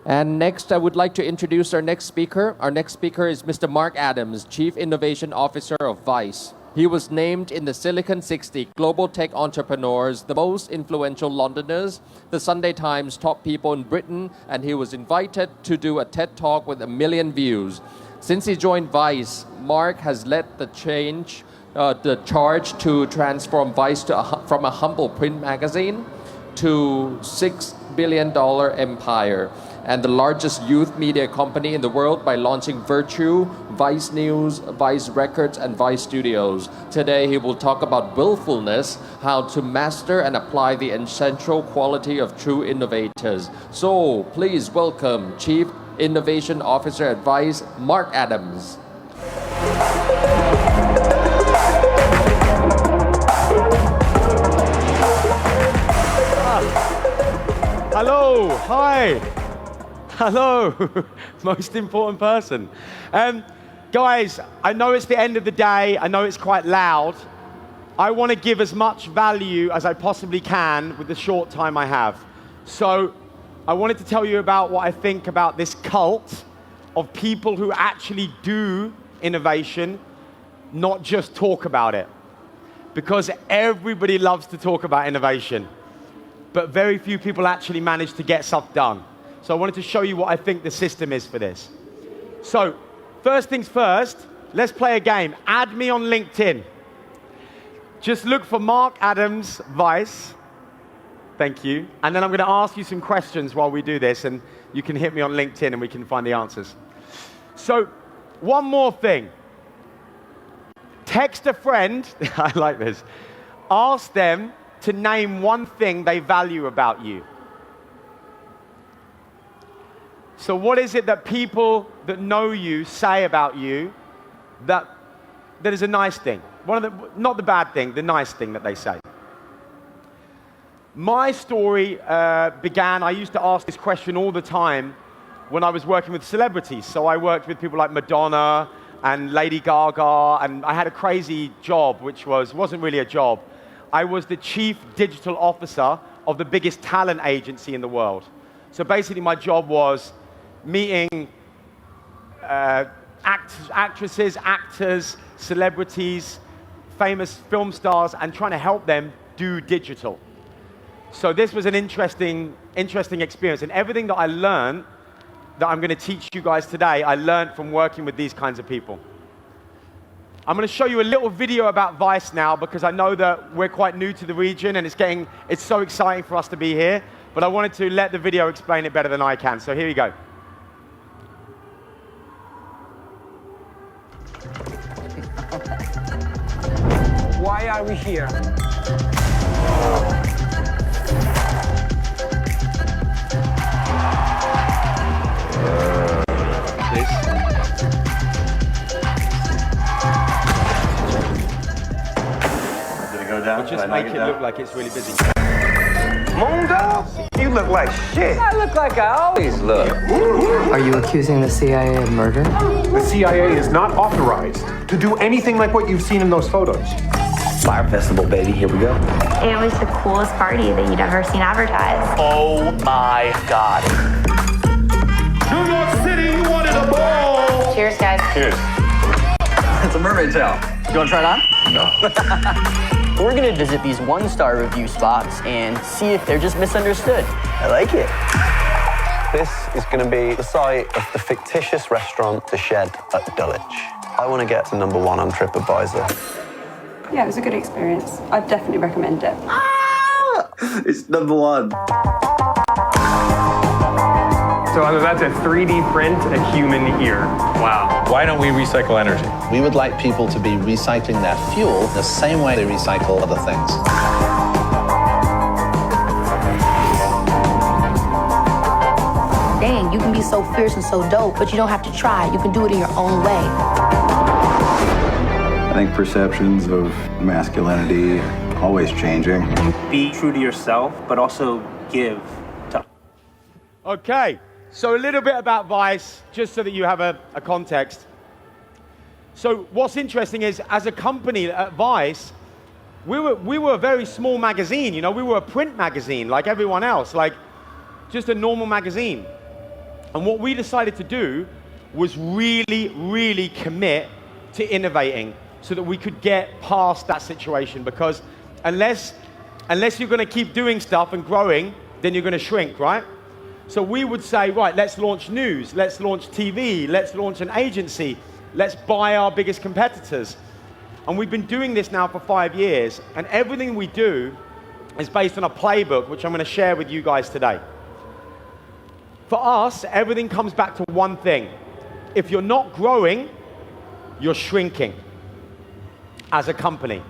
And next, I would like to introduce our next speaker. Our next speaker is Mr. Mark Adams, Chief Innovation Officer of Vice. He was named in the Silicon 60 Global Tech Entrepreneurs, the most influential Londoners, the Sunday Times top people in Britain, and he was invited to do a TED Talk with 1 million views. Since he joined Vice, Mark has led the charge to transform Vice from a humble print magazine to $6 billion empire and the largest youth media company in the world by launching Virtue, Vice News, Vice Records, and Vice Studios. Today, he will talk about willfulness, how to master and apply the essential quality of true innovators. So, please welcome Chief Innovation Officer at Vice, Mark Adams. Hello, hi. Hello, most important person. Guys, I know it's the end of the day. I know it's quite loud. I want to give as much value as I possibly can with the short time I have. So I wanted to tell you about what I think about this cult of people who actually do innovation, not just talk about it. Because everybody loves to talk about innovation, but very few people actually manage to get stuff done. So I wanted to show you what I think the system is for this. So, first things first, let's play a game. Add me on LinkedIn. Just look for Mark Adams Vice. Thank you. And then I'm going to ask you some questions while we do this, and you can hit me on LinkedIn and we can find the answers. So, one more thing. Text a friend, I like this, ask them to name one thing they value about you. So what is it that people that know you say about you that is a nice thing? Not the bad thing, the nice thing that they say. My story began, I used to ask this question all the time when I was working with celebrities. So I worked with people like Madonna and Lady Gaga, and I had a crazy job, which wasn't really a job. I was the chief digital officer of the biggest talent agency in the world. So basically my job was meeting actresses, actors, celebrities, famous film stars, and trying to help them do digital. So this was an interesting experience. And everything that I learned, that I'm going to teach you guys today, I learned from working with these kinds of people. I'm going to show you a little video about Vice now, because I know that we're quite new to the region, and it's so exciting for us to be here. But I wanted to let the video explain it better than I can. So here you go. Why are we here? Please. Did it go down? We'll just make it look like it's really busy. Moondog? You look like shit. I look like I always look. Are you accusing the CIA of murder? The CIA is not authorized to do anything like what you've seen in those photos. Fire festival, baby. Here we go. It was the coolest party that you'd ever seen advertised. Oh my God. New York City, you wanted a ball! Cheers, guys. Cheers. It's a mermaid tail. You want to try it on? No. We're going to visit these one-star review spots and see if they're just misunderstood. I like it. This is going to be the site of the fictitious restaurant The Shed at Dulwich. I want to get to #1 on TripAdvisor. Yeah, it was a good experience. I'd definitely recommend it. It's #1. So I'm about to 3D print a human ear. Wow. Why don't we recycle energy? We would like people to be recycling their fuel the same way they recycle other things. Dang, you can be so fierce and so dope, but you don't have to try. You can do it in your own way. I think perceptions of masculinity are always changing. Be true to yourself, but also give to. Okay, so a little bit about Vice, just so that you have a context. So what's interesting is, as a company at Vice, we were a very small magazine. You know, we were a print magazine like everyone else, like just a normal magazine. And what we decided to do was really commit to innovating so that we could get past that situation, because unless you're going to keep doing stuff and growing, then you're going to shrink, right? So we would say, right, let's launch news, let's launch TV, let's launch an agency, let's buy our biggest competitors. And we've been doing this now for 5 years, and everything we do is based on a playbook, which I'm going to share with you guys today. For us, everything comes back to one thing. If you're not growing, you're shrinking as a company.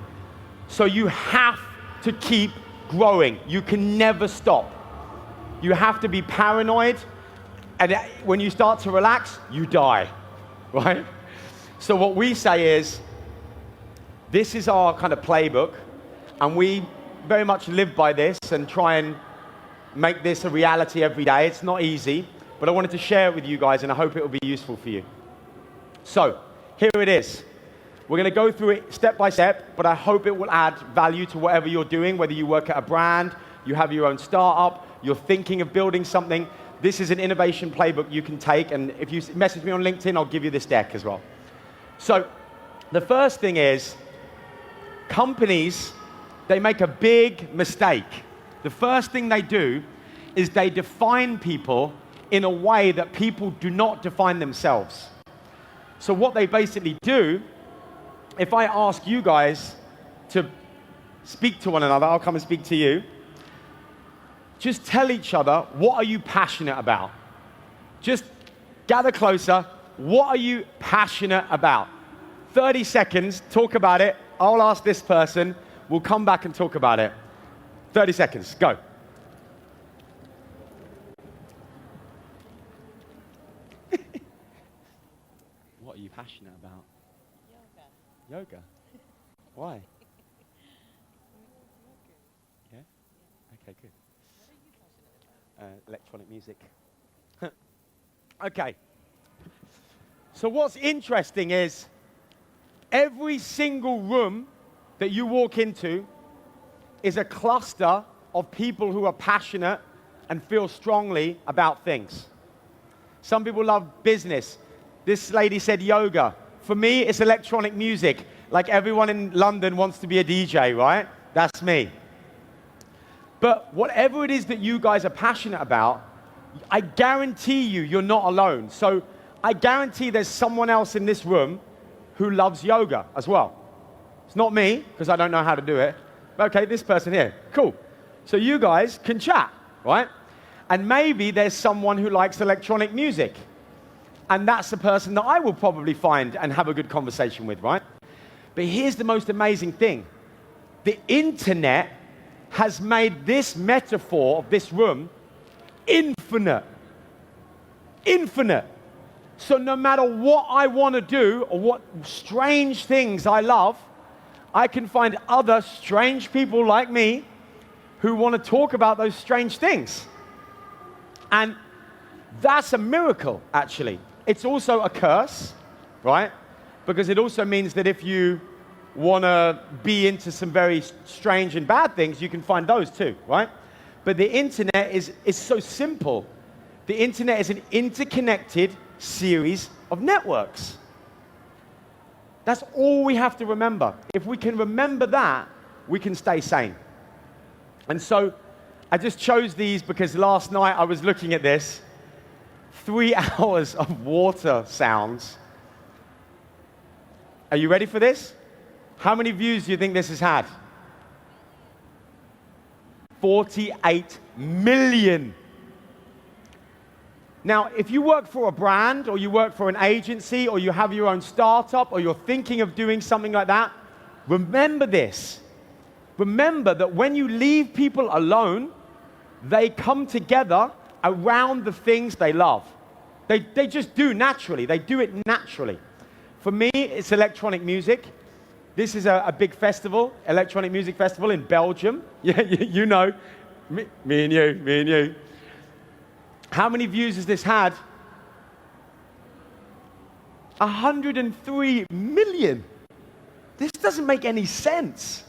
So you have to keep growing. You can never stop. You have to be paranoid, and when you start to relax, you die, right? So what we say is, this is our kind of playbook, and we very much live by this and try and make this a reality every day. It's not easy, but I wanted to share it with you guys, and I hope it will be useful for you. So, here it is. We're going to go through it step by step, but I hope it will add value to whatever you're doing, whether you work at a brand, you have your own startup, you're thinking of building something. This is an innovation playbook you can take, and if you message me on LinkedIn, I'll give you this deck as well. So, the first thing is, companies, they make a big mistake. The first thing they do is they define people in a way that people do not define themselves. So what they basically do, if I ask you guys to speak to one another, I'll come and speak to you. Just tell each other, what are you passionate about? Just gather closer. What are you passionate about? 30 seconds, talk about it. I'll ask this person. We'll come back and talk about it. 30 seconds, go. What are you passionate about? Yoga. Why? Yeah? Okay, good. Electronic music. Okay. So what's interesting is every single room that you walk into is a cluster of people who are passionate and feel strongly about things. Some people love business. This lady said yoga. For me, it's electronic music. Like everyone in London wants to be a DJ, right? That's me. But whatever it is that you guys are passionate about, I guarantee you're not alone. So I guarantee there's someone else in this room who loves yoga as well. It's not me, because I don't know how to do it. But okay, this person here. Cool. So you guys can chat, right? And maybe there's someone who likes electronic music. And that's the person that I will probably find and have a good conversation with, right? But here's the most amazing thing. The internet has made this metaphor of this room infinite. Infinite. So no matter what I want to do or what strange things I love, I can find other strange people like me who want to talk about those strange things. And that's a miracle, actually. It's also a curse, right? Because it also means that if you want to be into some very strange and bad things, you can find those too, right? But the internet is so simple. The internet is an interconnected series of networks. That's all we have to remember. If we can remember that, we can stay sane. And so I just chose these because last night I was looking at this. 3 hours of water sounds. Are you ready for this? How many views do you think this has had? 48 million. Now, if you work for a brand, or you work for an agency, or you have your own startup, or you're thinking of doing something like that, remember this. Remember that when you leave people alone, they come together around the things they love. They just do naturally. They do it naturally. For me, it's electronic music. This is a big festival, electronic music festival in Belgium. Yeah, you know, me and you. How many views has this had? 103 million. This doesn't make any sense.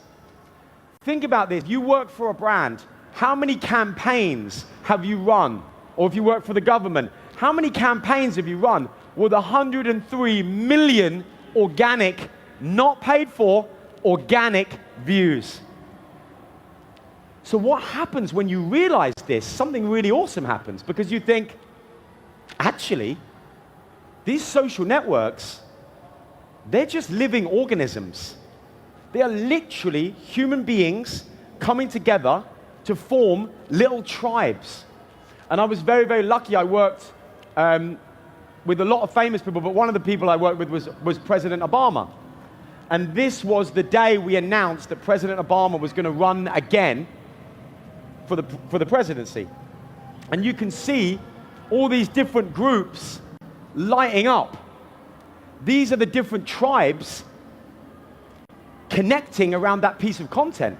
Think about this. You work for a brand. How many campaigns have you run? Or if you work for the government, How many campaigns have you run with 103 million organic, not paid for, organic views? So what happens when you realize this? Something really awesome happens, because you think, actually, these social networks, they're just living organisms. They are literally human beings coming together to form little tribes. And I was very, very lucky. I worked with a lot of famous people, but one of the people I worked with was President Obama. And this was the day we announced that President Obama was going to run again for the presidency. And you can see all these different groups lighting up. These are the different tribes connecting around that piece of content.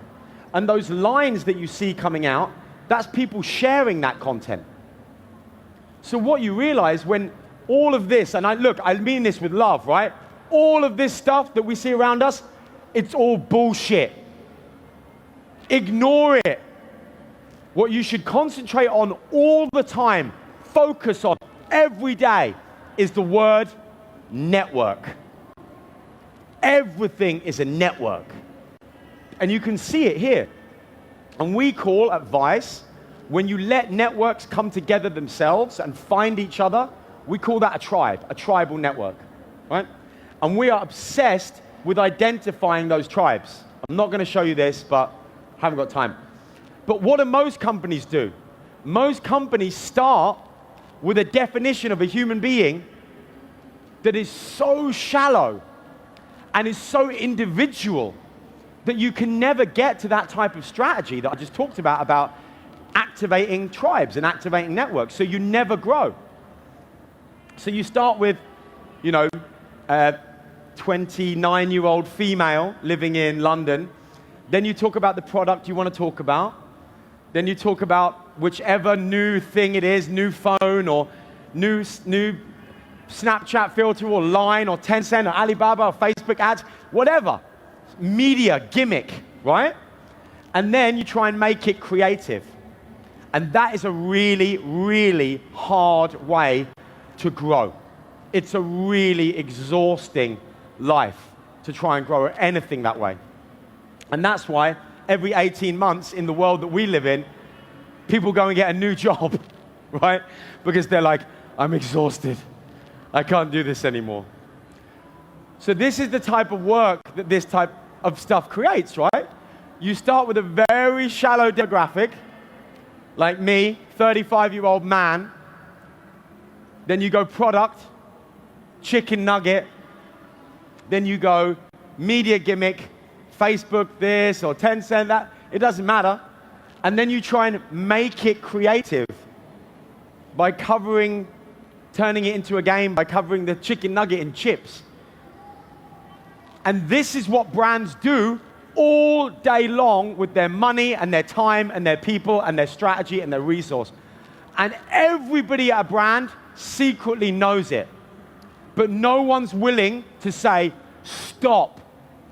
And those lines that you see coming out, that's people sharing that content. So what you realize when all of this, and I mean this with love, right? All of this stuff that we see around us, it's all bullshit. Ignore it. What you should concentrate on all the time, focus on every day, is the word network. Everything is a network. And you can see it here. And we call at Vice, when you let networks come together themselves and find each other, we call that a tribe, a tribal network, right? And we are obsessed with identifying those tribes. I'm not going to show you this, but I haven't got time. But what do most companies do? Most companies start with a definition of a human being that is so shallow and is so individual that you can never get to that type of strategy that I just talked about activating tribes and activating networks. So you never grow. So you start with, 29-year-old female living in London. Then you talk about the product you want to talk about. Then you talk about whichever new thing it is, new phone or new Snapchat filter or Line or Tencent or Alibaba or Facebook ads, whatever. Media gimmick, right? And then you try and make it creative. And that is a really, really hard way to grow. It's a really exhausting life to try and grow anything that way. And that's why every 18 months in the world that we live in, people go and get a new job, right? Because they're like, I'm exhausted. I can't do this anymore. So this is the type of work that this type of stuff creates, right? You start with a very shallow demographic, like me, 35-year-old man. Then you go product, chicken nugget. Then you go media gimmick, Facebook this or Tencent that. It doesn't matter. And then you try and make it creative by turning it into a game, by covering the chicken nugget in chips. And this is what brands do all day long with their money and their time and their people and their strategy and their resource. And everybody at a brand secretly knows it. But no one's willing to say, stop,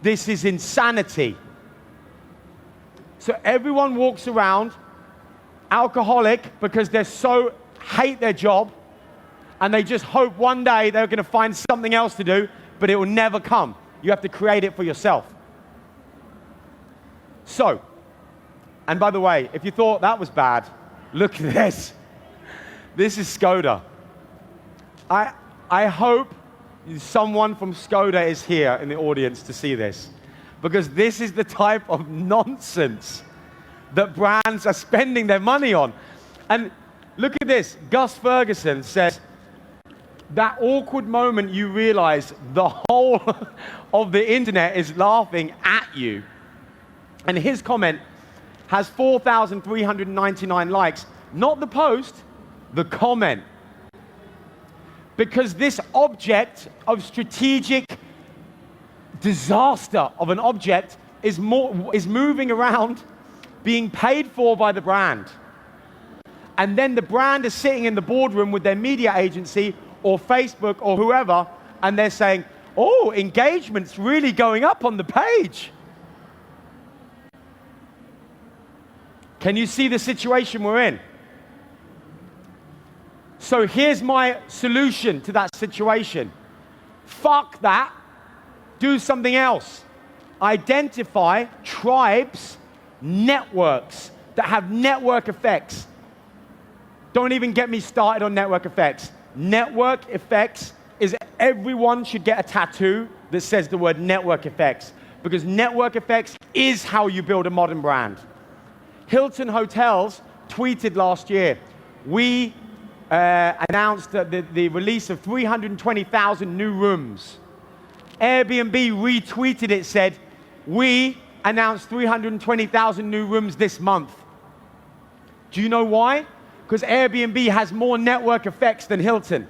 this is insanity. So everyone walks around alcoholic because they hate their job and they just hope one day they're going to find something else to do, but it will never come. You have to create it for yourself. So, and by the way, if you thought that was bad, look at this. This is Skoda. I hope someone from Skoda is here in the audience to see this, because this is the type of nonsense that brands are spending their money on. And look at this. Gus Ferguson says, that awkward moment you realize the whole of the internet is laughing at you. And his comment has 4,399 likes. Not the post, the comment. Because this object of strategic disaster of an object is moving around, being paid for by the brand. And then the brand is sitting in the boardroom with their media agency or Facebook or whoever, and they're saying, oh, engagement's really going up on the page. Can you see the situation we're in? So here's my solution to that situation. Fuck that. Do something else. Identify tribes, networks that have network effects. Don't even get me started on network effects. Network effects is everyone should get a tattoo that says the word network effects, because network effects is how you build a modern brand. Hilton Hotels tweeted last year, we announced the release of 320,000 new rooms. Airbnb retweeted it, said, we announced 320,000 new rooms this month. Do you know why? Because Airbnb has more network effects than Hilton.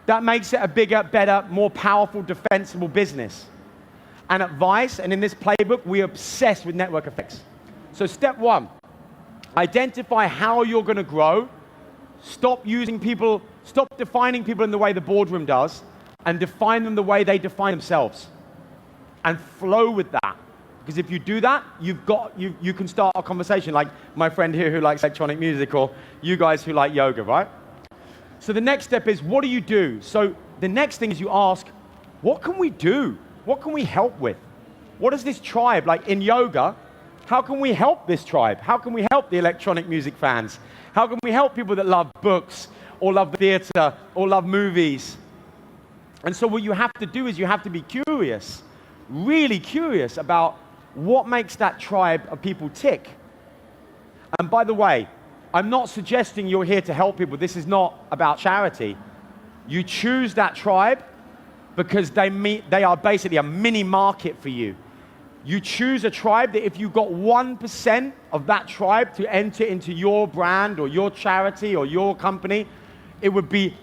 That makes it a bigger, better, more powerful, defensible business. And at Vice, and in this playbook, we're obsessed with network effects. So step one, identify how you're going to grow. Stop defining people in the way the boardroom does, and define them the way they define themselves. And flow with that. Because if you do that, you can start a conversation like my friend here who likes electronic music, or you guys who like yoga, right? So the next step is, what do you do? So the next thing is you ask, what can we do? What can we help with? What is this tribe? Like in yoga, how can we help this tribe? How can we help the electronic music fans? How can we help people that love books, or love theater, or love movies? And so what you have to do is you have to be curious, really curious about what makes that tribe of people tick. And by the way, I'm not suggesting you're here to help people. This is not about charity. You choose that tribe because they are basically a mini market for you. You choose a tribe that if you got 1% of that tribe to enter into your brand or your charity or your company, it would be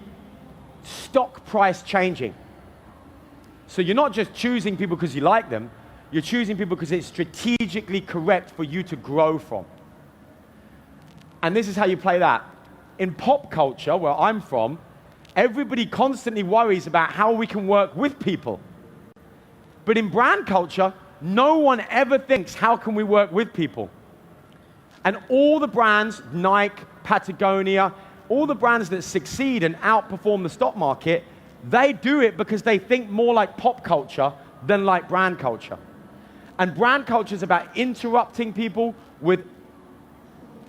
stock price changing. So you're not just choosing people because you like them, you're choosing people because it's strategically correct for you to grow from. And this is how you play that. In pop culture, where I'm from, everybody constantly worries about how we can work with people. But in brand culture, no one ever thinks, how can we work with people? And all the brands, Nike, Patagonia, all the brands that succeed and outperform the stock market, they do it because they think more like pop culture than like brand culture. And brand culture is about interrupting people with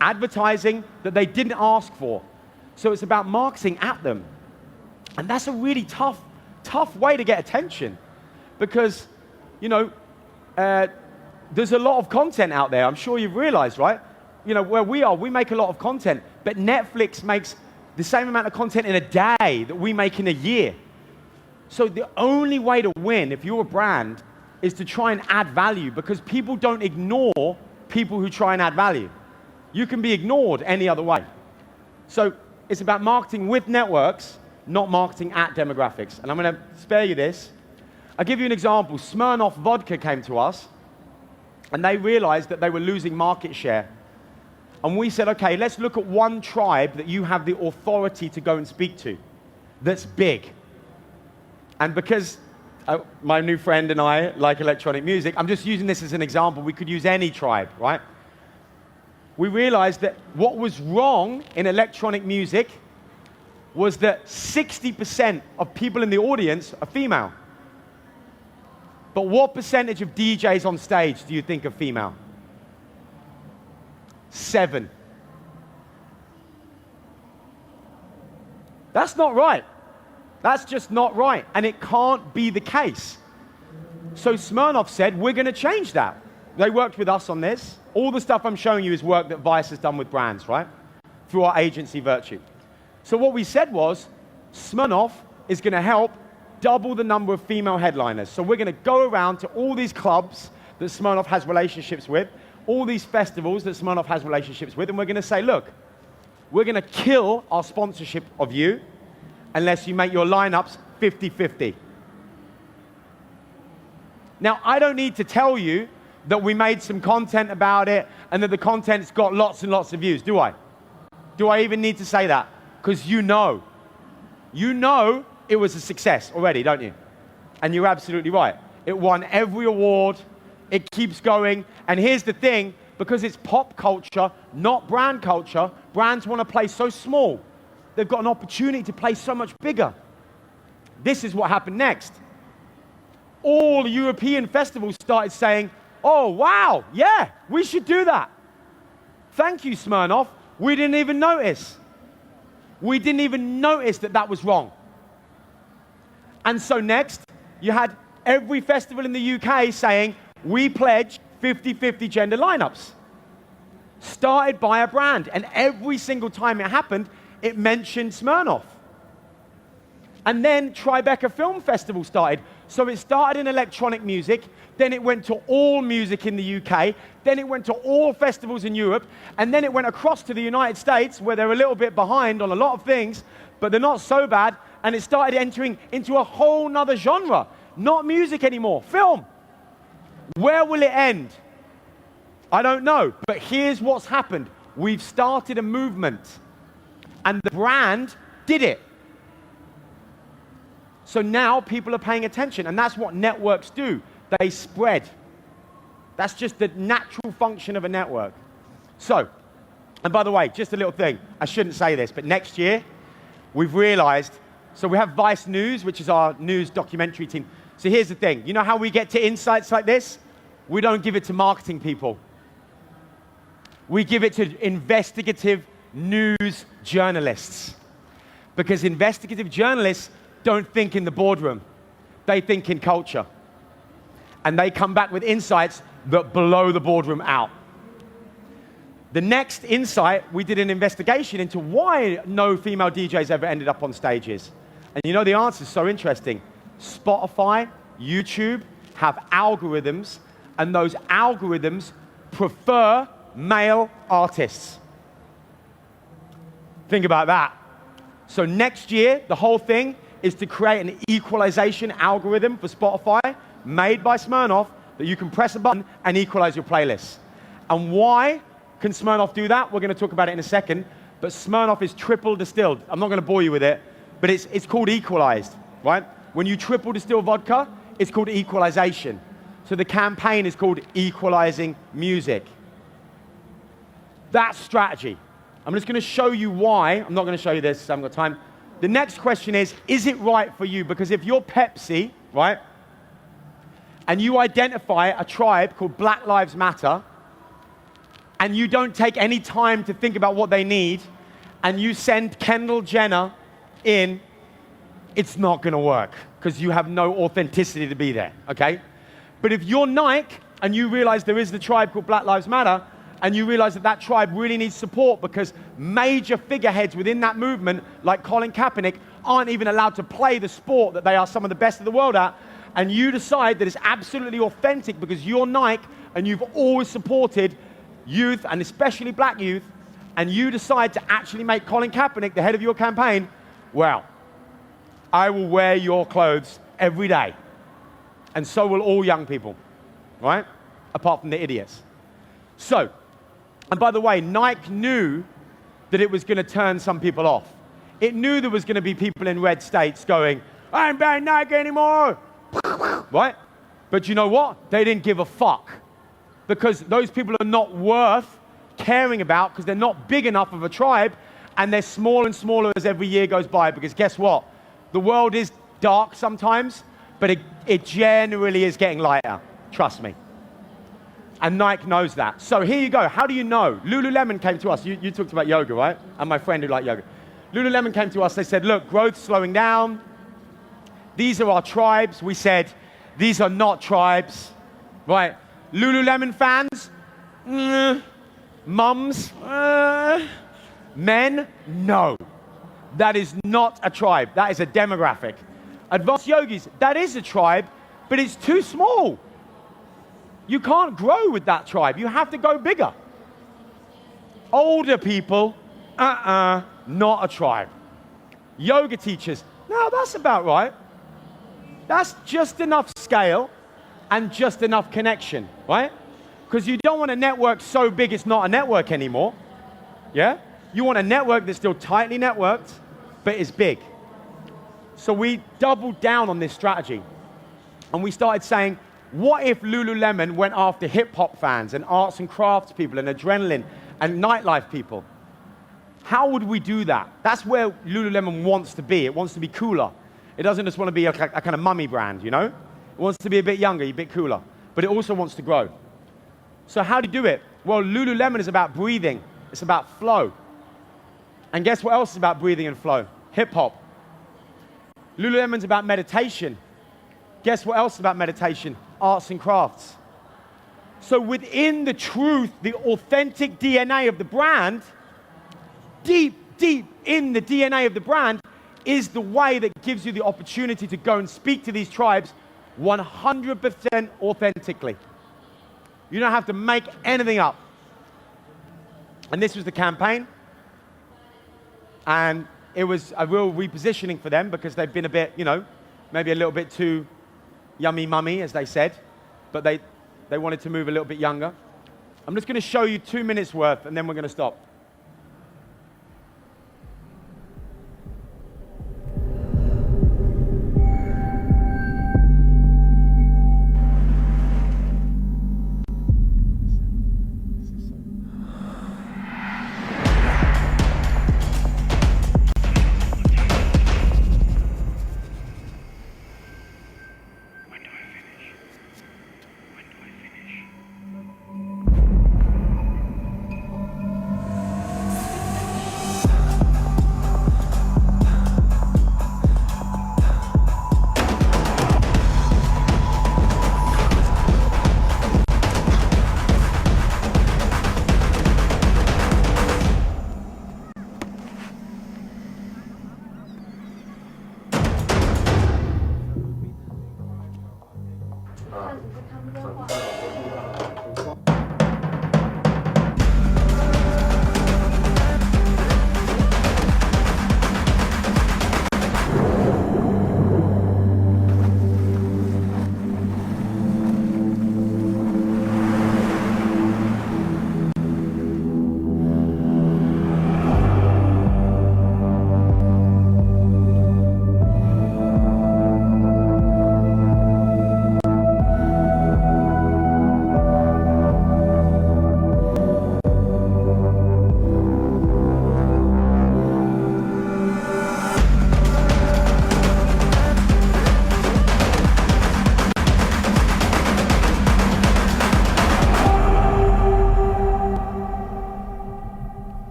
advertising that they didn't ask for. So it's about marketing at them. And that's a really tough way to get attention. Because, you know, there's a lot of content out there. I'm sure you've realized, right? You know, where we are, we make a lot of content. But Netflix makes the same amount of content in a day that we make in a year. So the only way to win, if you're a brand, is to try and add value, because people don't ignore people who try and add value. You can be ignored any other way. So it's about marketing with networks, not marketing at demographics. And I'm going to spare you this. I'll give you an example. Smirnoff Vodka came to us, and they realized that they were losing market share. And we said, okay, let's look at one tribe that you have the authority to go and speak to that's big. And because my new friend and I like electronic music, I'm just using this as an example. We could use any tribe, right? We realized that what was wrong in electronic music was that 60% of people in the audience are female. But what percentage of DJs on stage do you think are female? 7. That's not right. That's just not right. And it can't be the case. So Smirnoff said, we're going to change that. They worked with us on this. All the stuff I'm showing you is work that Vice has done with brands, right? Through our agency, Virtue. So what we said was, Smirnoff is going to help double the number of female headliners. So we're going to go around to all these clubs that Smirnoff has relationships with, all these festivals that Smirnoff has relationships with, and we're going to say, look, we're going to kill our sponsorship of you unless you make your lineups 50-50. Now, I don't need to tell you that we made some content about it and that the content's got lots and lots of views, do I? Do I even need to say that? Because you know. You know it was a success already, don't you? And you're absolutely right. It won every award. It keeps going. And here's the thing, because it's pop culture, not brand culture, brands want to play so small. they've got an opportunity to play so much bigger. This is what happened next. All European festivals started saying, oh, wow, yeah, we should do that. Thank you, Smirnoff. We didn't even notice. We didn't even notice that that was wrong. And so next, you had every festival in the UK saying, we pledge 50-50 gender lineups. Started by a brand. And every single time it happened, it mentioned Smirnoff. And then Tribeca Film Festival started. So it started in electronic music, then it went to all music in the UK, then it went to all festivals in Europe, and then it went across to the United States, where they're a little bit behind on a lot of things, but they're not so bad, and it started entering into a whole nother genre. Not music anymore, film. Where will it end? I don't know, but here's what's happened. We've started a movement, and the brand did it. So now people are paying attention, and that's what networks do. They spread. That's just the natural function of a network. So, and by the way, just a little thing. I shouldn't say this, but next year, we've realized, so we have Vice News, which is our news documentary team. So here's the thing. You know how we get to insights like this? We don't give it to marketing people. We give it to investigative news journalists. Because investigative journalists don't think in the boardroom. They think in culture. And they come back with insights that blow the boardroom out. The next insight, we did an investigation into why no female DJs ever ended up on stages. And you know the answer is so interesting. Spotify, YouTube have algorithms, and those algorithms prefer male artists. Think about that. So next year, the whole thing is to create an equalization algorithm for Spotify made by Smirnoff that you can press a button and equalize your playlists. And why can Smirnoff do that? We're going to talk about it in a second. But Smirnoff is triple distilled. I'm not going to bore you with it, but it's called equalized, right? When you triple distill vodka, it's called equalization. So the campaign is called Equalizing Music. That's strategy. I'm just going to show you why. I'm not going to show you this, I haven't got time. The next question is it right for you? Because if you're Pepsi, right, and you identify a tribe called Black Lives Matter, and you don't take any time to think about what they need, and you send Kendall Jenner in, it's not going to work, because you have no authenticity to be there, okay? But if you're Nike, and you realize there is the tribe called Black Lives Matter, and you realize that that tribe really needs support because major figureheads within that movement, like Colin Kaepernick, aren't even allowed to play the sport that they are some of the best of the world at, and you decide that it's absolutely authentic because you're Nike and you've always supported youth, and especially black youth, and you decide to actually make Colin Kaepernick the head of your campaign, well, I will wear your clothes every day. And so will all young people, right? Apart from the idiots. So, and by the way, Nike knew that it was going to turn some people off. It knew there was going to be people in red states going, I ain't buying Nike anymore, right? But you know what? They didn't give a fuck because those people are not worth caring about because they're not big enough of a tribe, and they're smaller and smaller as every year goes by because guess what? The world is dark sometimes, but it generally is getting lighter. Trust me. And Nike knows that. So here you go. How do you know? Lululemon came to us. You talked about yoga, right? And my friend who liked yoga. Lululemon came to us. They said, look, growth's slowing down. These are our tribes. We said, these are not tribes. Right? Lululemon fans? Mums? Men? No. That is not a tribe. That is a demographic. Advanced yogis, that is a tribe, but it's too small. You can't grow with that tribe. You have to go bigger. Older people, not a tribe. Yoga teachers, no, that's about right. That's just enough scale and just enough connection, right? Because you don't want a network so big it's not a network anymore. Yeah? You want a network that's still tightly networked, but is big. So we doubled down on this strategy. And we started saying, what if Lululemon went after hip-hop fans and arts and crafts people and adrenaline and nightlife people? How would we do that? That's where Lululemon wants to be. It wants to be cooler. It doesn't just want to be a kind of mummy brand, you know? It wants to be a bit younger, a bit cooler. But it also wants to grow. So how do you do it? Well, Lululemon is about breathing. It's about flow. And guess what else is about breathing and flow? Hip-hop. Lululemon's about meditation. Guess what else is about meditation? Arts and crafts. So within the truth, the authentic DNA of the brand, deep in the DNA of the brand, is the way that gives you the opportunity to go and speak to these tribes 100% authentically. You don't have to make anything up. And this was the campaign. And it was a real repositioning for them because they've been a bit, you know, maybe a little bit too yummy mummy, as they said. But they wanted to move a little bit younger. I'm just going to show you 2 minutes worth, and then we're going to stop.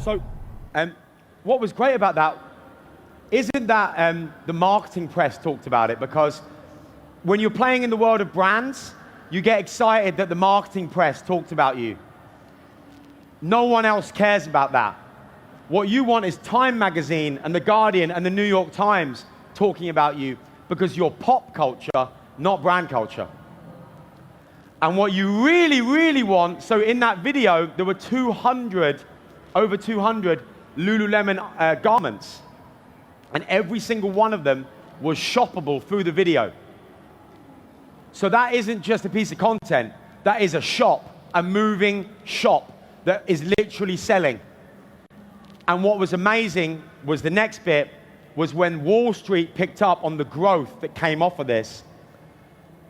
So, what was great about that isn't that the marketing press talked about it, because when you're playing in the world of brands, you get excited that the marketing press talked about you. No one else cares about that. What you want is Time Magazine and The Guardian and The New York Times talking about you, because you're pop culture, not brand culture. And what you really, really want, so in that video, there were over 200 Lululemon garments. And every single one of them was shoppable through the video. So that isn't just a piece of content. That is a shop, a moving shop that is literally selling. And what was amazing was the next bit was when Wall Street picked up on the growth that came off of this.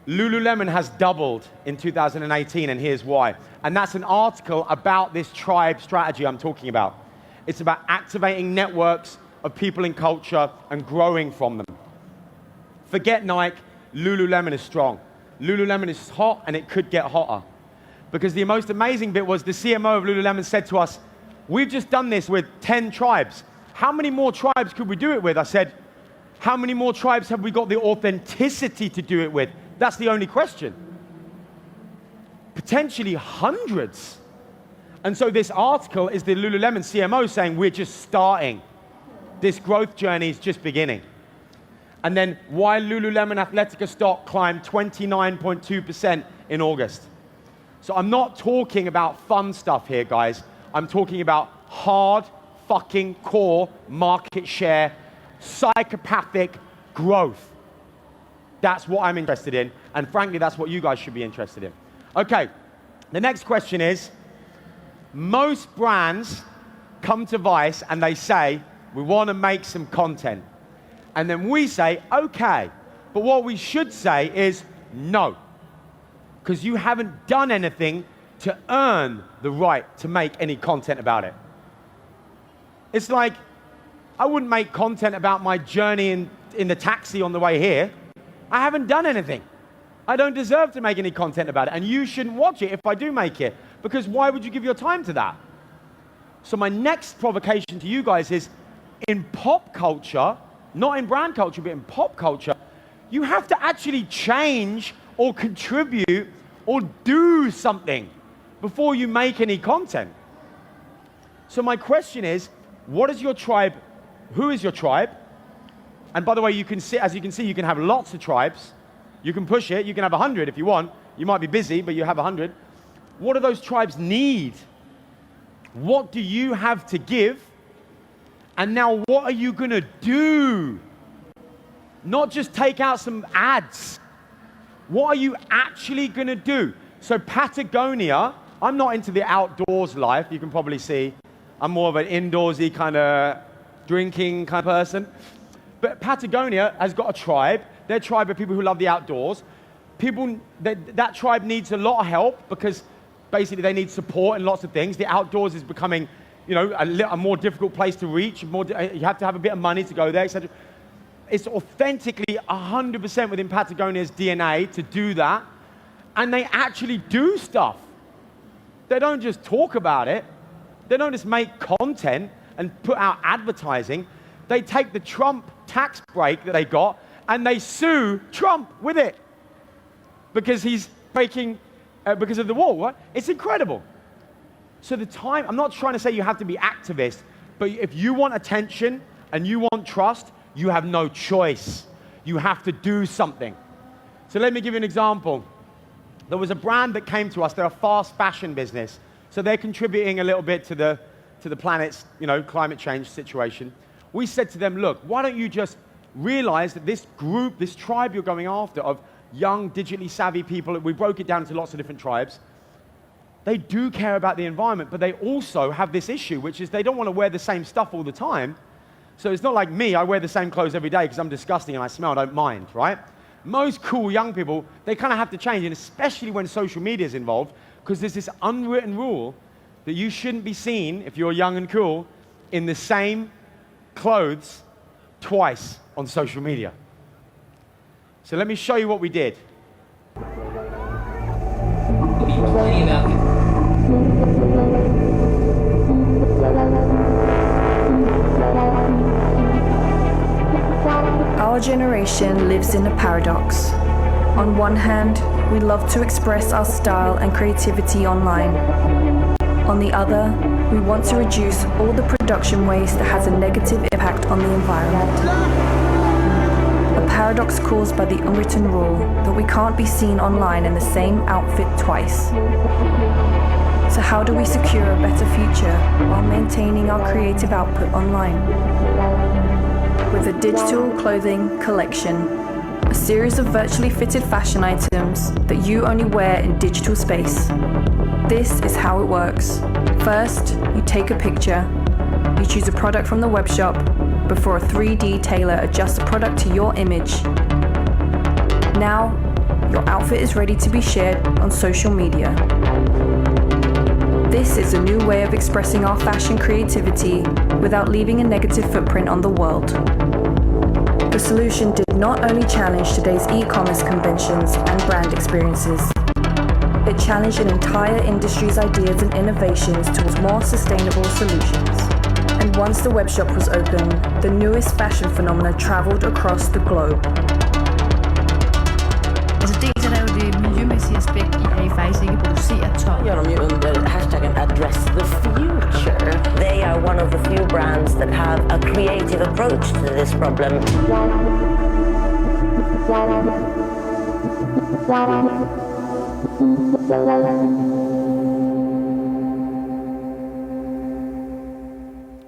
Lululemon has doubled in 2018, and here's why. And that's an article about this tribe strategy I'm talking about. It's about activating networks of people in culture and growing from them. Forget Nike, Lululemon is strong. Lululemon is hot, and it could get hotter. Because the most amazing bit was the CMO of Lululemon said to us, we've just done this with 10 tribes. How many more tribes could we do it with? I said, how many more tribes have we got the authenticity to do it with? That's the only question. Potentially hundreds. And so this article is the Lululemon CMO saying we're just starting. This growth journey is just beginning. And then why Lululemon Athletica stock climbed 29.2% in August. So I'm not talking about fun stuff here, guys. I'm talking about hard fucking core market share, psychopathic growth. That's what I'm interested in, and frankly, that's what you guys should be interested in. Okay, the next question is, most brands come to Vice and they say, we want to make some content. And then we say, okay, but what we should say is no, because you haven't done anything to earn the right to make any content about it. It's like, I wouldn't make content about my journey in the taxi on the way here. I haven't done anything. I don't deserve to make any content about it, and you shouldn't watch it if I do make it, because why would you give your time to that? So my next provocation to you guys is, in pop culture, not in brand culture, but in pop culture, you have to actually change or contribute or do something before you make any content. So my question is, what is your tribe? Who is your tribe? And by the way, as you can see, you can have lots of tribes. You can push it. You can have 100 if you want. You might be busy, but you have 100. What do those tribes need? What do you have to give? And now what are you going to do? Not just take out some ads. What are you actually going to do? So Patagonia, I'm not into the outdoors life. You can probably see I'm more of an indoorsy kind of drinking kind of person. But Patagonia has got a tribe. Their tribe are people who love the outdoors. That tribe needs a lot of help because basically they need support in lots of things. The outdoors is becoming, a more difficult place to reach. You have to have a bit of money to go there, etc. It's authentically 100% within Patagonia's DNA to do that. And they actually do stuff. They don't just talk about it. They don't just make content and put out advertising. They take the Trump tax break that they got and they sue Trump with it because he's breaking, because of the wall, right? It's incredible. So I'm not trying to say you have to be activist, but if you want attention and you want trust, you have no choice. You have to do something. So let me give you an example. There was a brand that came to us. They're a fast fashion business. So they're contributing a little bit to the planet's, climate change situation. We said to them, look, why don't you just realize that this group, this tribe you're going after of young, digitally savvy people, we broke it down into lots of different tribes. They do care about the environment, but they also have this issue, which is they don't want to wear the same stuff all the time. So it's not like me, I wear the same clothes every day because I'm disgusting and I smell, I don't mind, right? Most cool young people, they kind of have to change, and especially when social media is involved, because there's this unwritten rule that you shouldn't be seen, if you're young and cool, in the same clothes twice on social media. So let me show you what we did. Our generation lives in a paradox. On one hand, we love to express our style and creativity online. On the other, we want to reduce all the production waste that has a negative impact on the environment. A paradox caused by the unwritten rule that we can't be seen online in the same outfit twice. So how do we secure a better future while maintaining our creative output online? With a digital clothing collection, a series of virtually fitted fashion items that you only wear in digital space. This is how it works. First, you take a picture, you choose a product from the web shop before a 3D tailor adjusts the product to your image. Now, your outfit is ready to be shared on social media. This is a new way of expressing our fashion creativity without leaving a negative footprint on the world. The solution did not only challenge today's e-commerce conventions and brand experiences, it challenged an entire industry's ideas and innovations towards more sustainable solutions. And once the webshop was open, the newest fashion phenomena traveled across the globe. Dels er der jo det miljømæssige aspekt i, at I faktisk ikke producerer tøj. Gör de ju under hashtaggen address the future. They are one of the few brands that have a creative approach to this problem.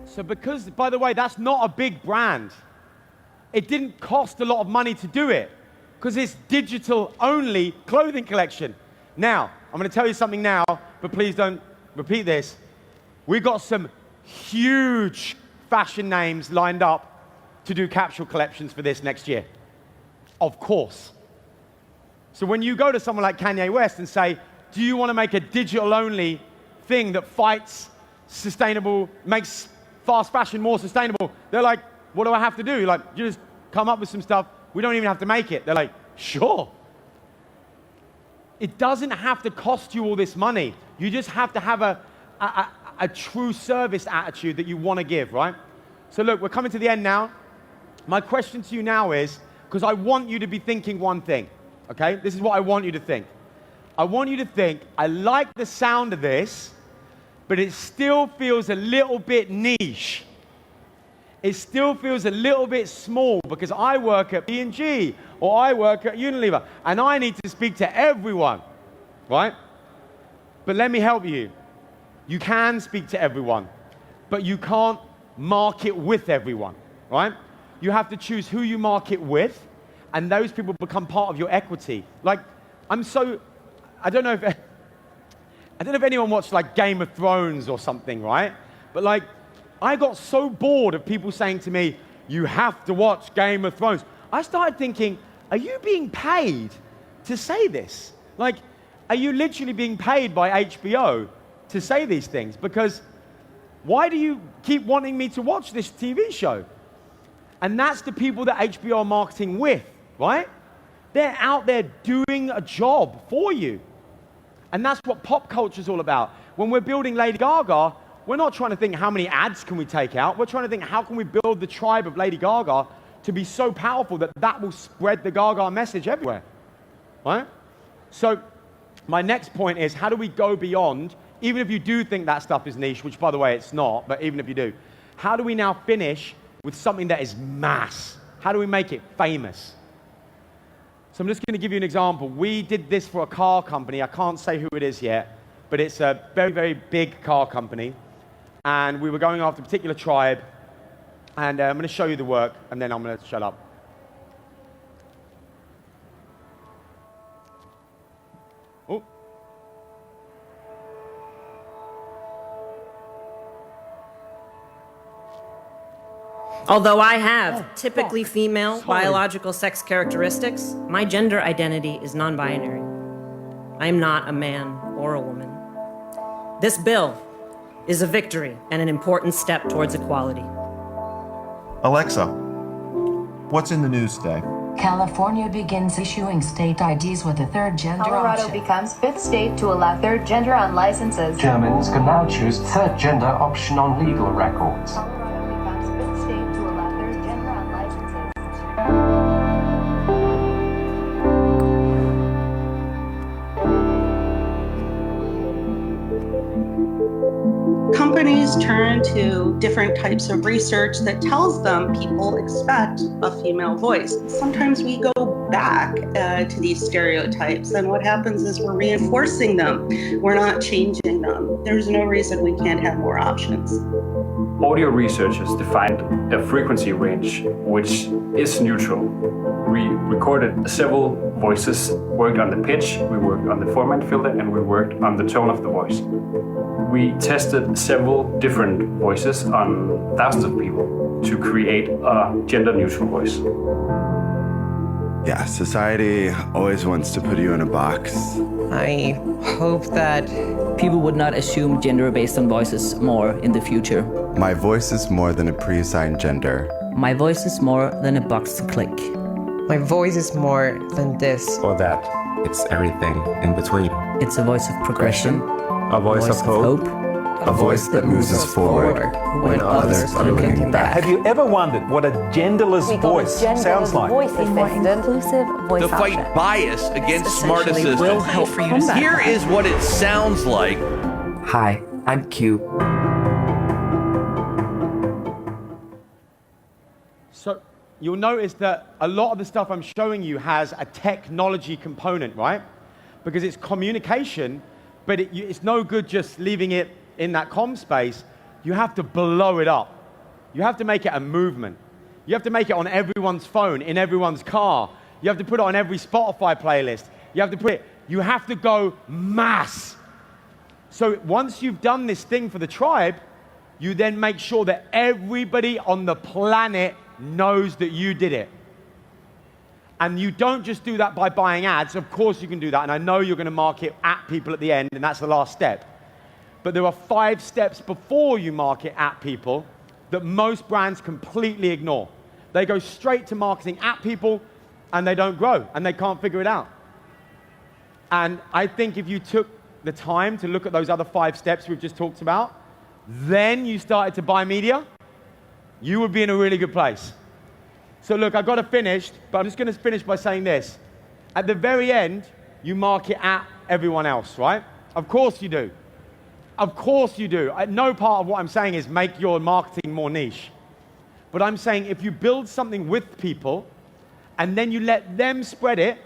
So because, by the way, that's not a big brand. It didn't cost a lot of money to do it because it's digital-only clothing collection. Now, I'm going to tell you something now, but please don't repeat this. We've got some huge fashion names lined up to do capsule collections for this next year. Of course. So when you go to someone like Kanye West and say, do you want to make a digital-only thing that fights sustainable, makes fast fashion more sustainable? They're like, what do I have to do? Like, you just come up with some stuff. We don't even have to make it. They're like, sure. It doesn't have to cost you all this money. You just have to have a true service attitude that you want to give, right? So look, we're coming to the end now. My question to you now is, because I want you to be thinking one thing, okay? This is what I want you to think. I want you to think, I like the sound of this, but it still feels a little bit niche. It still feels a little bit small because I work at P&G or I work at Unilever and I need to speak to everyone, right? But let me help you. You can speak to everyone, but you can't market with everyone, right? You have to choose who you market with, and those people become part of your equity. Like, I don't know if anyone watched like Game of Thrones or something, right? But like, I got so bored of people saying to me, you have to watch Game of Thrones. I started thinking, are you being paid to say this? Like, are you literally being paid by HBO to say these things? Because why do you keep wanting me to watch this TV show? And that's the people that HBO are marketing with, right? They're out there doing a job for you. And that's what pop culture is all about. When we're building Lady Gaga, we're not trying to think how many ads can we take out. We're trying to think how can we build the tribe of Lady Gaga to be so powerful that that will spread the Gaga message everywhere, right? So my next point is, how do we go beyond, even if you do think that stuff is niche, which by the way it's not, but even if you do, how do we now finish with something that is mass? How do we make it famous? So I'm just going to give you an example. We did this for a car company. I can't say who it is yet, but it's a very, very big car company. And we were going after a particular tribe. And I'm going to show you the work, and then I'm going to shut up. Oh. Although I have typically female biological sex characteristics, my gender identity is non-binary. I am not a man or a woman. This bill is a victory and an important step towards equality. Alexa, what's in the news today? California begins issuing state IDs with a third gender Colorado option. becomes fifth state to allow third gender on licenses. Germans can now choose third gender option on legal records. Colorado becomes fifth state to allow third gender on licenses. Companies turn to different types of research that tells them people expect a female voice. Sometimes we go back to these stereotypes, and what happens is we're reinforcing them. We're not changing them. There's no reason we can't have more options. Audio researchers defined a frequency range which is neutral. We recorded several voices, worked on the pitch, we worked on the format filter, and we worked on the tone of the voice. We tested several different voices on thousands of people to create a gender-neutral voice. Yeah, society always wants to put you in a box. I hope that people would not assume gender based on voices more in the future. My voice is more than a pre-assigned gender. My voice is more than a box to click. My voice is more than this or that. It's everything in between. It's a voice of progression. A voice of hope. A voice that moves us forward when others are looking back. Have you ever wondered what a genderless voice sounds like? To fight bias against smart assistants. Will help for you to Here is what it sounds like. Hi, I'm Q. So you'll notice that a lot of the stuff I'm showing you has a technology component, right? Because it's communication, but it's no good just leaving it in that comm space. You have to blow it up. You have to make it a movement. You have to make it on everyone's phone, in everyone's car. You have to put it on every Spotify playlist. You have to go mass. So once you've done this thing for the tribe, you then make sure that everybody on the planet knows that you did it. And you don't just do that by buying ads. Of course you can do that. And I know you're going to market at people at the end, and that's the last step. But there are 5 steps before you market at people that most brands completely ignore. They go straight to marketing at people, and they don't grow, and they can't figure it out. And I think if you took the time to look at those other 5 steps we've just talked about, then you started to buy media, you would be in a really good place. So look, I've got to finish, but I'm just going to finish by saying this. At the very end, you market at everyone else, right? Of course you do. Of course you do. No part of what I'm saying is make your marketing more niche. But I'm saying if you build something with people, and then you let them spread it,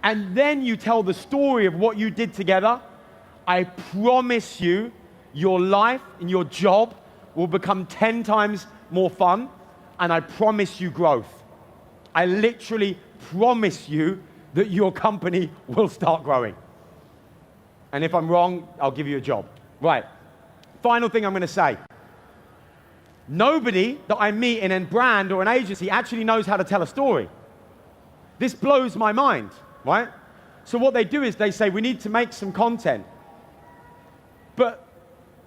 and then you tell the story of what you did together, I promise you, your life and your job will become 10 times more fun, and I promise you growth. I literally promise you that your company will start growing. And if I'm wrong, I'll give you a job. Right. Final thing I'm going to say. Nobody that I meet in a brand or an agency actually knows how to tell a story. This blows my mind, right? So what they do is they say, we need to make some content. But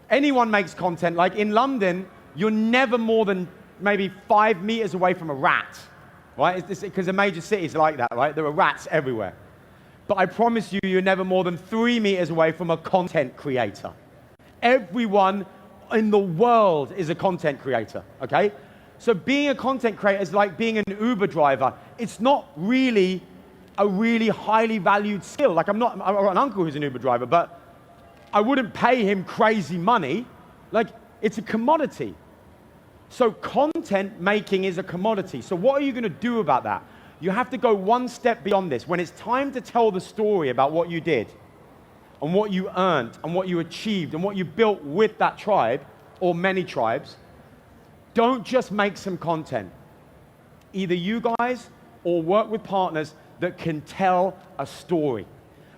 anyone makes content. Like in London, you're never more than maybe 5 meters away from a rat, right? Because the major cities are like that, right? There are rats everywhere. But I promise you, you're never more than 3 meters away from a content creator. Everyone in the world is a content creator, okay? So being a content creator is like being an Uber driver. It's not really a really highly valued skill. Like I've got an uncle who's an Uber driver, but I wouldn't pay him crazy money. Like it's a commodity. So content making is a commodity. So what are you going to do about that? You have to go one step beyond this. When it's time to tell the story about what you did and what you earned and what you achieved and what you built with that tribe or many tribes, don't just make some content. Either you guys or work with partners that can tell a story.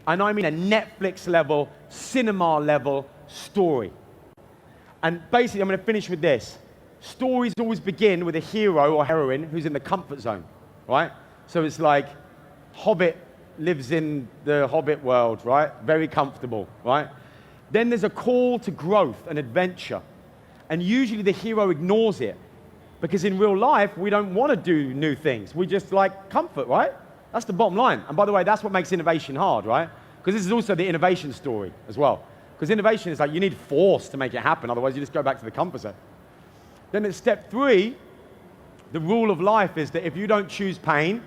And I mean a Netflix level, cinema level story. And basically, I'm going to finish with this. Stories always begin with a hero or heroine who's in the comfort zone, right? So it's like Hobbit lives in the Hobbit world, right? Very comfortable, right? Then there's a call to growth and adventure. And usually the hero ignores it because in real life, we don't want to do new things. We just like comfort, right? That's the bottom line. And by the way, that's what makes innovation hard, right? Because this is also the innovation story as well. Because innovation is like you need force to make it happen. Otherwise, you just go back to the comfort zone. Then at step 3, the rule of life is that if you don't choose pain,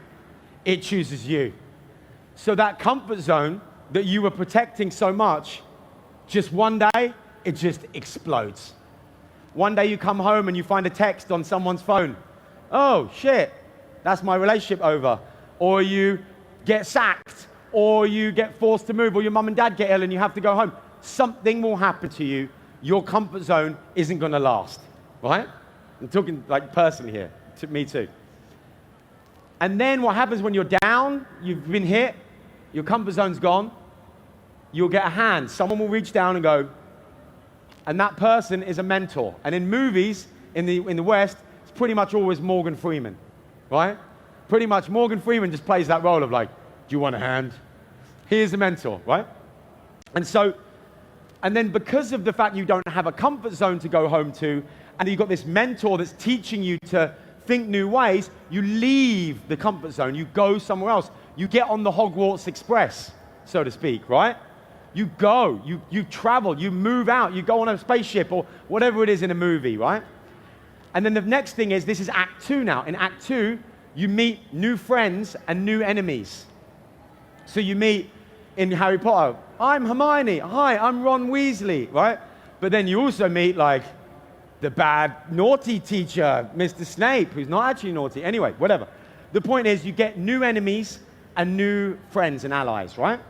it chooses you. So that comfort zone that you were protecting so much, just one day, it just explodes. One day you come home and you find a text on someone's phone. Oh, shit, that's my relationship over. Or you get sacked, or you get forced to move, or your mum and dad get ill and you have to go home. Something will happen to you. Your comfort zone isn't going to last, right? I'm talking like personally here, to me too. And then what happens when you're down, you've been hit, your comfort zone's gone, you'll get a hand. Someone will reach down and go, and that person is a mentor. And in movies, in the West, it's pretty much always Morgan Freeman, right? Pretty much Morgan Freeman just plays that role of like, do you want a hand? Here's the mentor, right? And then because of the fact you don't have a comfort zone to go home to, and you've got this mentor that's teaching you to think new ways, you leave the comfort zone, you go somewhere else. You get on the Hogwarts Express, so to speak, right? You go, you travel, you move out, you go on a spaceship or whatever it is in a movie, right? And then the next thing is, this is Act 2 now. In Act 2, you meet new friends and new enemies. So you meet in Harry Potter, I'm Hermione, hi, I'm Ron Weasley, right? But then you also meet like the bad, naughty teacher, Mr. Snape, who's not actually naughty. Anyway, whatever. The point is you get new enemies and new friends and allies, right?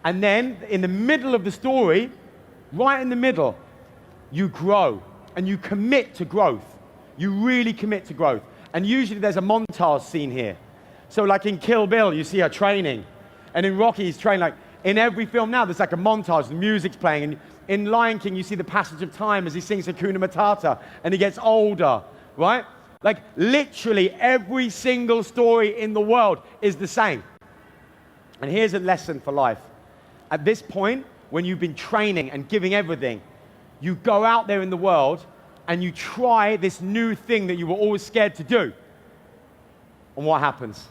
And then in the middle of the story, right in the middle, you grow and you commit to growth. You really commit to growth. And usually there's a montage scene here. So like in Kill Bill, you see her training. And in Rocky, he's training. Like in every film now, there's like a montage, the music's playing. And in Lion King, you see the passage of time as he sings Hakuna Matata and he gets older, right? Like literally every single story in the world is the same. And here's a lesson for life. At this point, when you've been training and giving everything, you go out there in the world and you try this new thing that you were always scared to do. And what happens?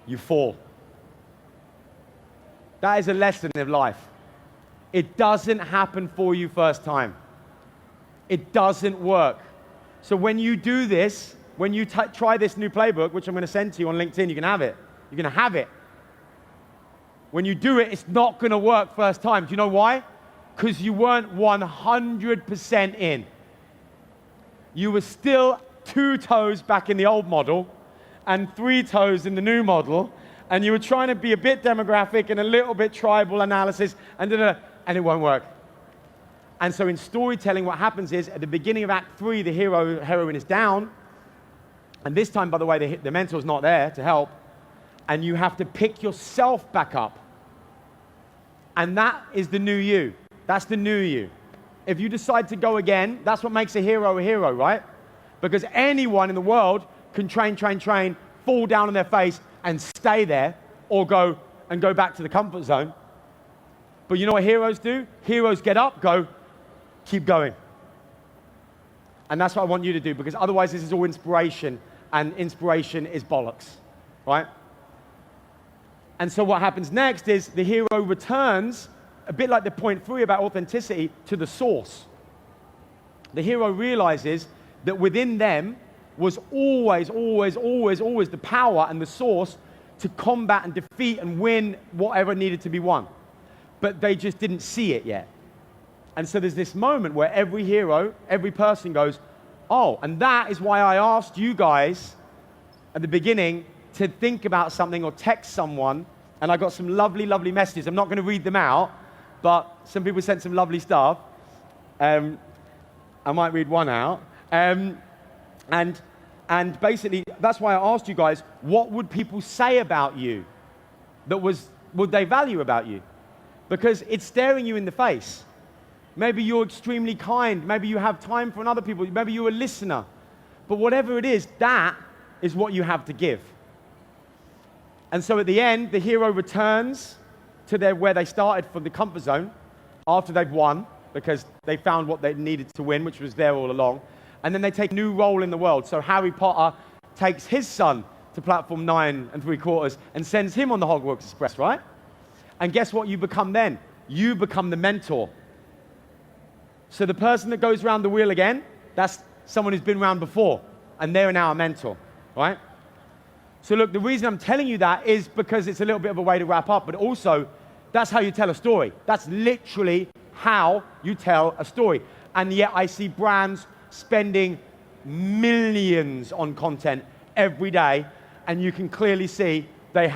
You fall. That is a lesson of life. It doesn't happen for you first time. It doesn't work. So when you do this, when you try this new playbook, which I'm going to send to you on LinkedIn, you can have it. You're going to have it. When you do it, it's not going to work first time. Do you know why? Because you weren't 100% in. You were still 2 toes back in the old model and 3 toes in the new model, and you were trying to be a bit demographic and a little bit tribal analysis, and it won't work. And so in storytelling, what happens is, at the beginning of Act 3, the heroine is down, and this time, by the way, the mentor's not there to help, and you have to pick yourself back up. And that is the new you. That's the new you. If you decide to go again, that's what makes a hero, right? Because anyone in the world can train, fall down on their face and stay there, or go back to the comfort zone. But you know what heroes do? Heroes get up, go, keep going. And that's what I want you to do, because otherwise this is all inspiration, and inspiration is bollocks, right? And so what happens next is the hero returns, a bit like the point 3 about authenticity, to the source. The hero realizes that within them was always the power and the source to combat and defeat and win whatever needed to be won. But they just didn't see it yet. And so there's this moment where every hero, every person goes, oh, and that is why I asked you guys at the beginning to think about something or text someone, and I got some lovely, lovely messages. I'm not going to read them out, but some people sent some lovely stuff. I might read one out. And basically, that's why I asked you guys, what would people say about you would they value about you? Because it's staring you in the face. Maybe you're extremely kind. Maybe you have time for other people. Maybe you're a listener. But whatever it is, that is what you have to give. And so at the end, the hero returns to where they started from the comfort zone after they've won, because they found what they needed to win, which was there all along. And then they take a new role in the world. So Harry Potter takes his son to platform 9 3/4 and sends him on the Hogwarts Express, right? And guess what you become then? You become the mentor. So the person that goes around the wheel again, that's someone who's been around before, and they're now a mentor, right? So look, the reason I'm telling you that is because it's a little bit of a way to wrap up, but also that's how you tell a story. That's literally how you tell a story. And yet I see brands spending millions on content every day, and you can clearly see they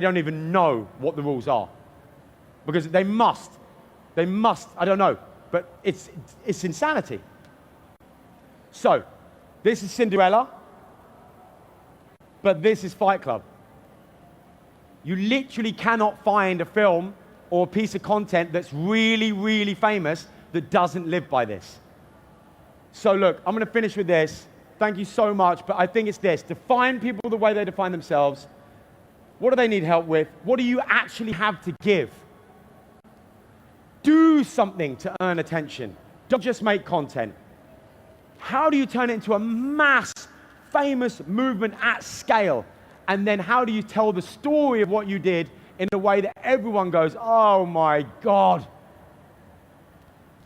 don't even know what the rules are. Because they must, I don't know, but it's insanity. So, this is Cinderella, but this is Fight Club. You literally cannot find a film or a piece of content that's really, really famous that doesn't live by this. So look, I'm going to finish with this. Thank you so much, but I think it's this. Define people the way they define themselves. What do they need help with? What do you actually have to give? Do something to earn attention. Don't just make content. How do you turn it into a mass, famous movement at scale? And then how do you tell the story of what you did in a way that everyone goes, oh my God,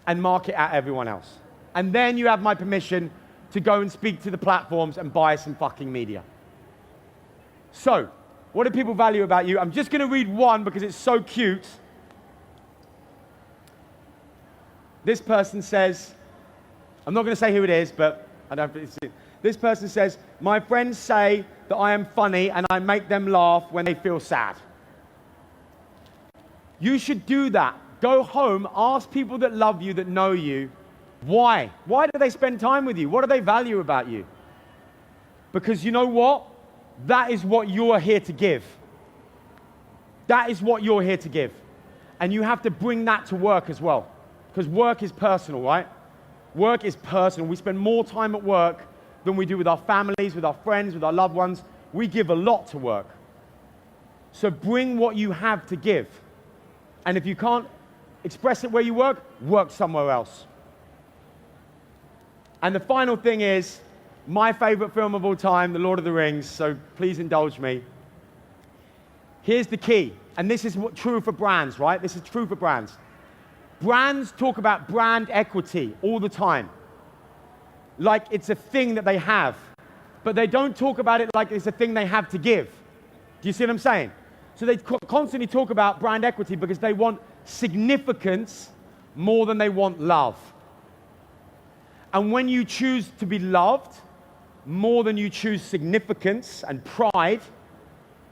and market at everyone else? And then you have my permission to go and speak to the platforms and buy some fucking media. So, what do people value about you? I'm just going to read one because it's so cute. This person says, I'm not going to say who it is, but I don't. This person says, my friends say that I am funny and I make them laugh when they feel sad. You should do that. Go home, ask people that love you, that know you, why? Why do they spend time with you? What do they value about you? Because you know what? That is what you're here to give. That is what you're here to give. And you have to bring that to work as well. Because work is personal, right? Work is personal. We spend more time at work than we do with our families, with our friends, with our loved ones. We give a lot to work. So bring what you have to give. And if you can't express it where you work somewhere else. And the final thing is, my favorite film of all time, The Lord of the Rings, so please indulge me. Here's the key, and this is true for brands, right? This is true for brands. Brands talk about brand equity all the time, like it's a thing that they have, but they don't talk about it like it's a thing they have to give. Do you see what I'm saying? So they constantly talk about brand equity because they want significance more than they want love. And when you choose to be loved more than you choose significance and pride,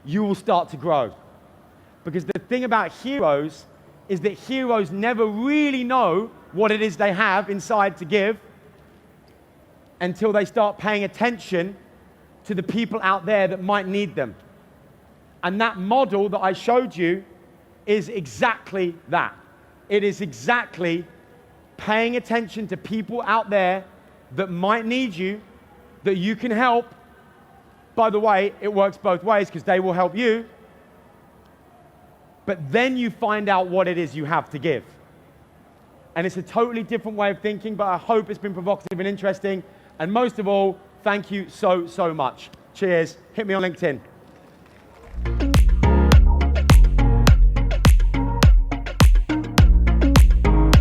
you will start to grow. Because the thing about heroes is that heroes never really know what it is they have inside to give until they start paying attention to the people out there that might need them. And that model that I showed you is exactly that. It is exactly paying attention to people out there that might need you, that you can help. By the way, it works both ways because they will help you. But then you find out what it is you have to give. And it's a totally different way of thinking, but I hope it's been provocative and interesting. And most of all, thank you so, so much. Cheers. Hit me on LinkedIn.